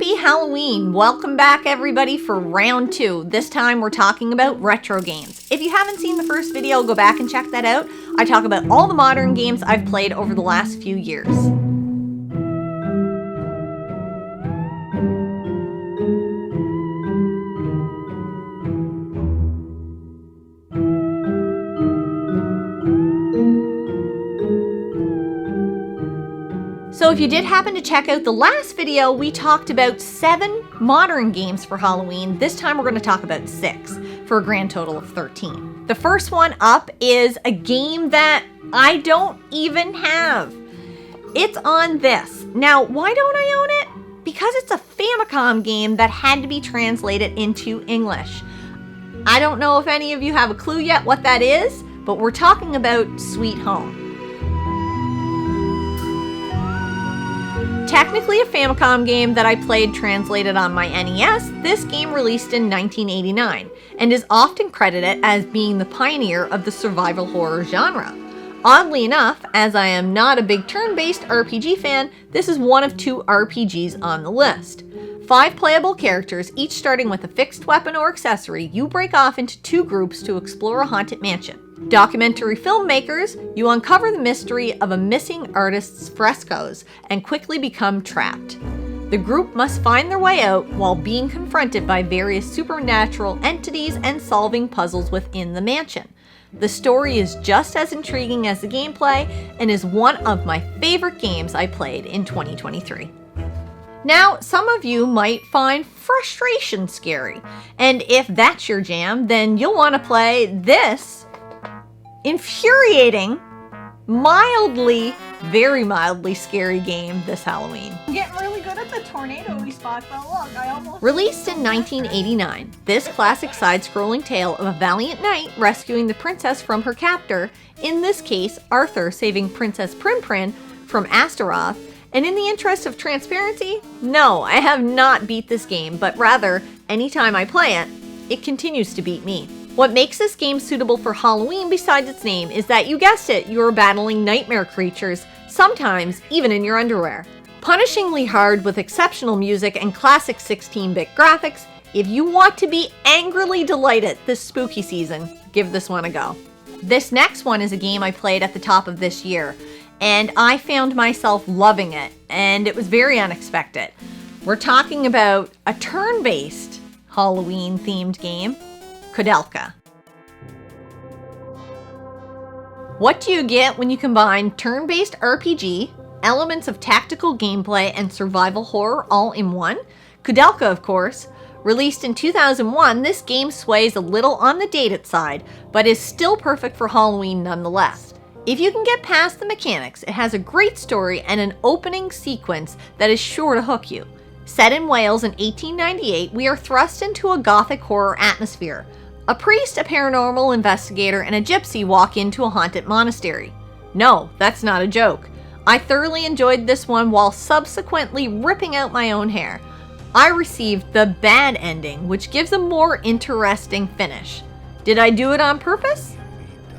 Happy Halloween! Welcome back everybody for round 2. This time we're talking about retro games. If you haven't seen the first video, go back and check that out. I talk about all the modern games I've played over the last few years. So if you did happen to check out the last video, we talked about 7 modern games for Halloween. This time we're going to talk about 6 for a grand total of 13. The first one up is a game that I don't even have. It's on this. Now, why don't I own it? Because it's a Famicom game that had to be translated into English. I don't know if any of you have a clue yet what that is, but we're talking about Sweet Home. Technically a Famicom game that I played translated on my NES, this game released in 1989 and is often credited as being the pioneer of the survival horror genre. Oddly enough, as I am not a big turn-based RPG fan, this is one of 2 RPGs on the list. 5 playable characters, each starting with a fixed weapon or accessory, you break off into 2 groups to explore a haunted mansion. Documentary filmmakers, you uncover the mystery of a missing artist's frescoes and quickly become trapped. The group must find their way out while being confronted by various supernatural entities and solving puzzles within the mansion. The story is just as intriguing as the gameplay and is one of my favorite games I played in 2023. Now, some of you might find frustration scary, and if that's your jam, then you'll want to play this infuriating, very mildly scary game this Halloween. I'm getting really good at the tornado-y spot, but look, I almost... Released in 1989, this classic side-scrolling tale of a valiant knight rescuing the princess from her captor, in this case, Arthur saving Princess Prin from Astaroth. And in the interest of transparency, no, I have not beat this game, but rather, anytime I play it, it continues to beat me. What makes this game suitable for Halloween besides its name is that, you guessed it, you are battling nightmare creatures, sometimes even in your underwear. Punishingly hard with exceptional music and classic 16-bit graphics, if you want to be angrily delighted this spooky season, give this one a go. This next one is a game I played at the top of this year, and I found myself loving it, and it was very unexpected. We're talking about a turn-based Halloween-themed game, Koudelka. What do you get when you combine turn-based RPG, elements of tactical gameplay, and survival horror all in one? Koudelka, of course. Released in 2001, this game sways a little on the dated side, but is still perfect for Halloween nonetheless. If you can get past the mechanics, it has a great story and an opening sequence that is sure to hook you. Set in Wales in 1898, we are thrust into a gothic horror atmosphere. A priest, a paranormal investigator, and a gypsy walk into a haunted monastery. No, that's not a joke. I thoroughly enjoyed this one while subsequently ripping out my own hair. I received the bad ending, which gives a more interesting finish. Did I do it on purpose?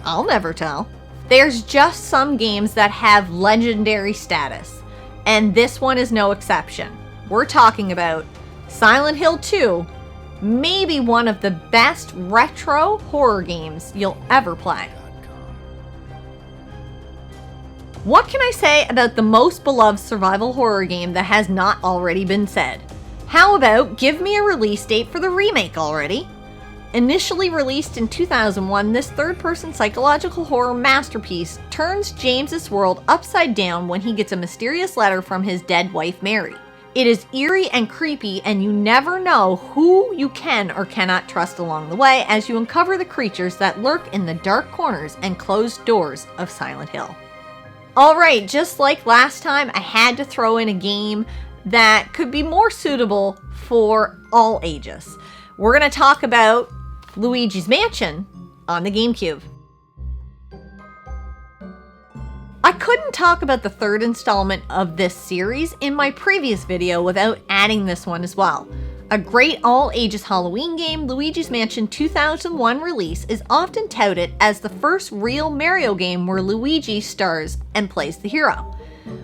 I'll never tell. There's just some games that have legendary status, and this one is no exception. We're talking about Silent Hill 2, maybe one of the best retro horror games you'll ever play. What can I say about the most beloved survival horror game that has not already been said? How about give me a release date for the remake already? Initially released in 2001, this third-person psychological horror masterpiece turns James's world upside down when he gets a mysterious letter from his dead wife Mary. It is eerie and creepy, and you never know who you can or cannot trust along the way as you uncover the creatures that lurk in the dark corners and closed doors of Silent Hill. Alright, just like last time, I had to throw in a game that could be more suitable for all ages. We're going to talk about Luigi's Mansion on the GameCube. I couldn't talk about the third installment of this series in my previous video without adding this one as well. A great all-ages Halloween game, Luigi's Mansion 2001 release is often touted as the first real Mario game where Luigi stars and plays the hero.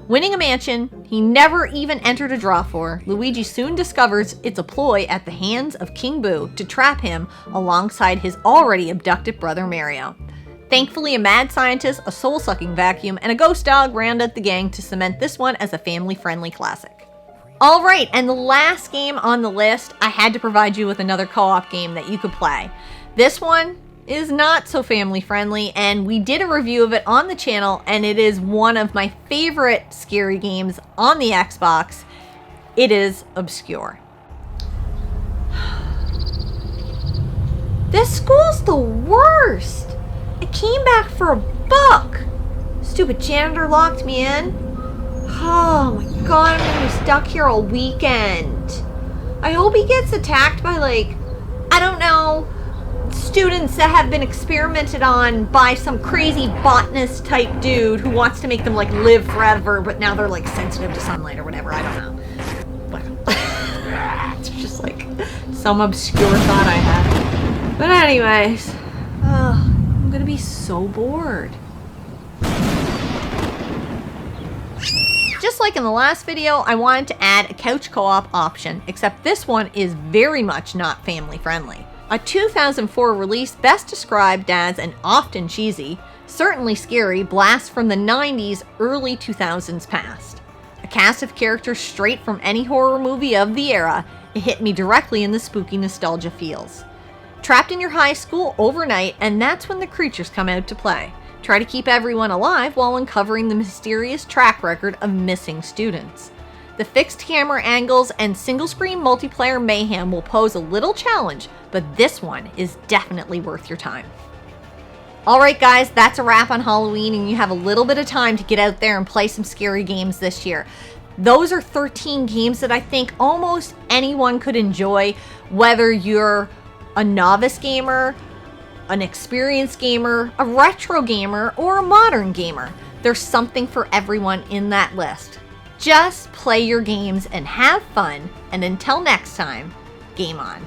Winning a mansion, he never even entered a draw for, Luigi soon discovers it's a ploy at the hands of King Boo to trap him alongside his already abducted brother Mario. Thankfully, a mad scientist, a soul-sucking vacuum, and a ghost dog round out the gang to cement this one as a family-friendly classic. Alright, and the last game on the list, I had to provide you with another co-op game that you could play. This one is not so family-friendly, and we did a review of it on the channel, and it is one of my favorite scary games on the Xbox. It is Obscure. This school's the worst! I came back for a book! Stupid janitor locked me in. Oh my god, I'm gonna be stuck here all weekend. I hope he gets attacked by, like, I don't know, students that have been experimented on by some crazy botanist type dude who wants to make them, like, live forever, but now they're, like, sensitive to sunlight or whatever. I don't know. Well, it's just, like, some obscure thought I had. But anyways, I'm gonna be so bored. Just like in the last video, I wanted to add a couch co-op option, except this one is very much not family friendly. A 2004 release best described as an often cheesy, certainly scary blast from the 90s, early 2000s past. A cast of characters straight from any horror movie of the era, it hit me directly in the spooky nostalgia feels. Trapped in your high school overnight, and that's when the creatures come out to play. Try to keep everyone alive while uncovering the mysterious track record of missing students. The fixed camera angles and single-screen multiplayer mayhem will pose a little challenge, but this one is definitely worth your time. Alright guys, that's a wrap on Halloween, and you have a little bit of time to get out there and play some scary games this year. Those are 13 games that I think almost anyone could enjoy, whether you're a novice gamer, an experienced gamer, a retro gamer, or a modern gamer. There's something for everyone in that list. Just play your games and have fun, and until next time, game on.